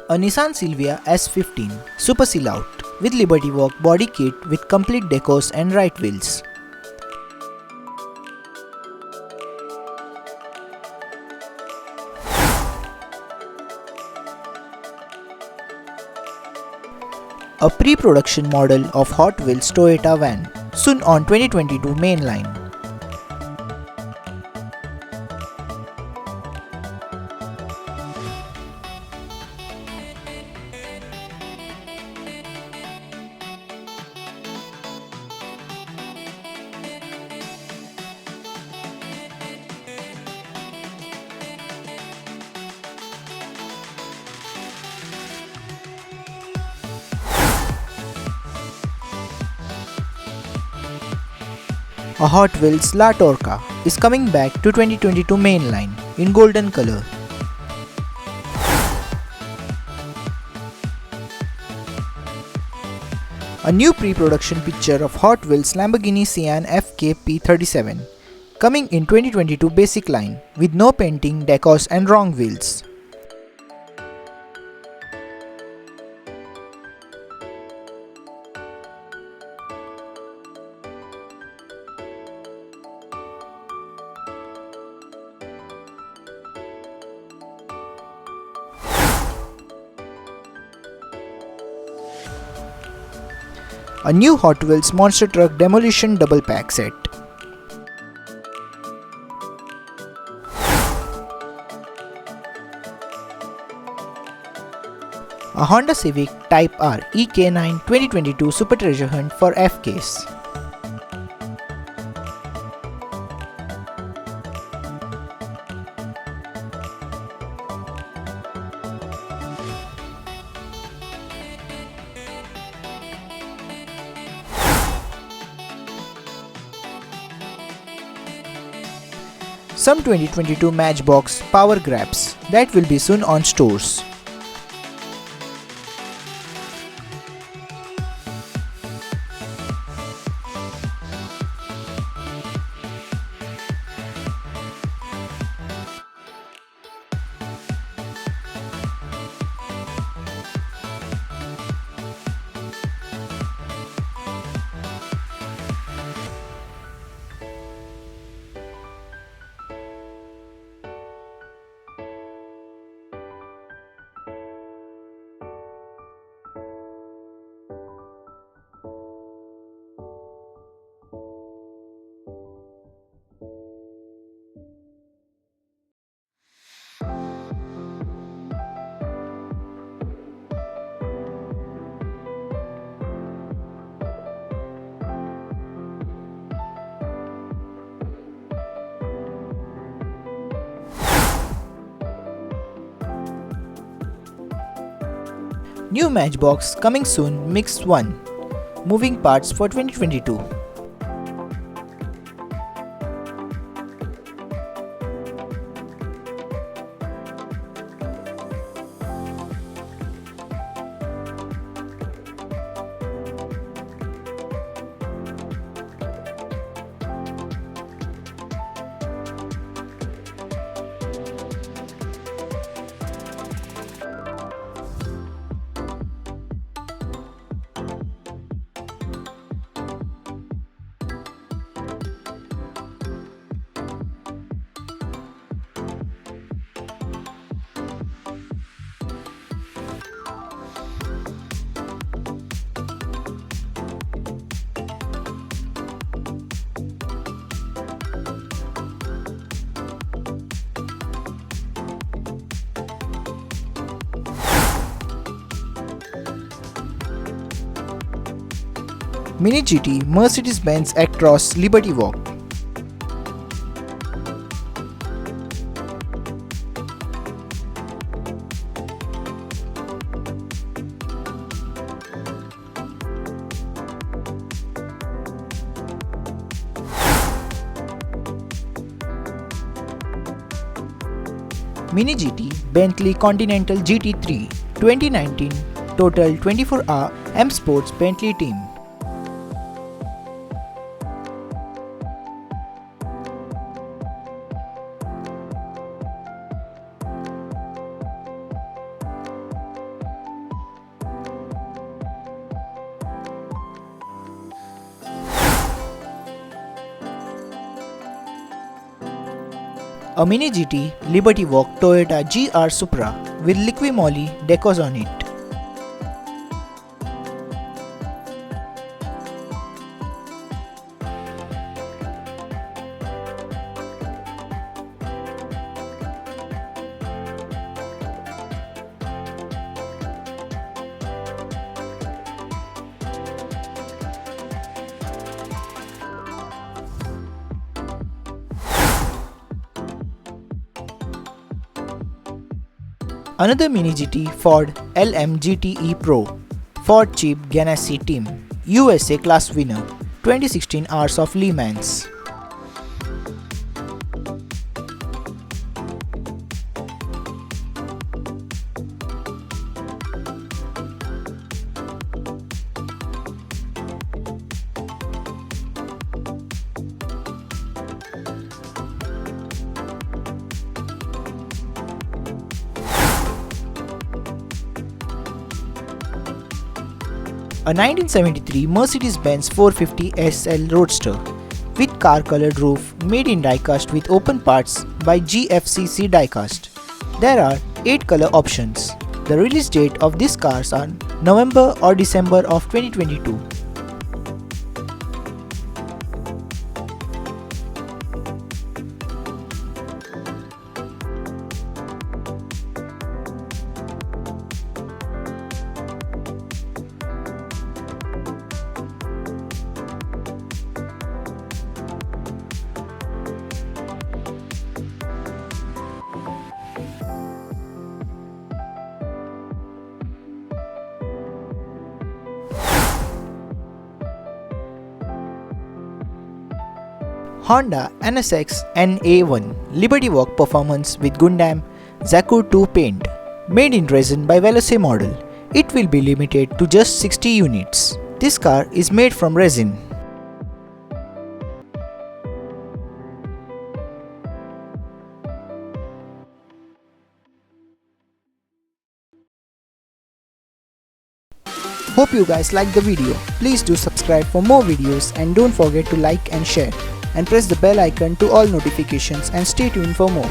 A Nissan Silvia S15 Super Seal Out with Liberty Walk body kit with complete decos and right wheels. A pre-production model of Hotwheels Toyota van, soon on 2022 mainline. A Hotwheels Latorca is coming back to 2022 mainline in golden color. A new pre-production picture of Hot Wheels Lamborghini Sian FK-P37 coming in 2022 basic line with no painting, decos and wrong wheels. A new Hot Wheels Monster Truck Demolition Double Pack set. A Honda Civic Type R EK9 2022 Super Treasure Hunt for FKs. Some 2022 Matchbox power grabs that will be soon on stores. New Matchbox coming soon Mix 1 moving parts for 2022. Mini GT Mercedes-Benz Actros Liberty Walk. Mini GT Bentley Continental GT3 2019 Total 24-hour M Sports Bentley team. A Mini GT Liberty Walk Toyota GR Supra with Liqui Moly decos on it. Another Mini GT Ford LM GTE Pro, Ford Cheap Ganassi Team, USA Class Winner, 2016 Hours of Le Mans. A 1973 Mercedes-Benz 450 SL Roadster with car-colored roof made in diecast with open parts by GFCC DIECAST. There are 8 color options. The release date of these cars are November or December of 2022. Honda NSX NA1 Liberty Walk Performance with Gundam Zaku 2 paint, made in resin by VELOCE model. It will be limited to just 60 units. This car is made from resin. Hope you guys liked the video. Please do subscribe for more videos and don't forget to like and share. And press the bell icon to all notifications and stay tuned for more.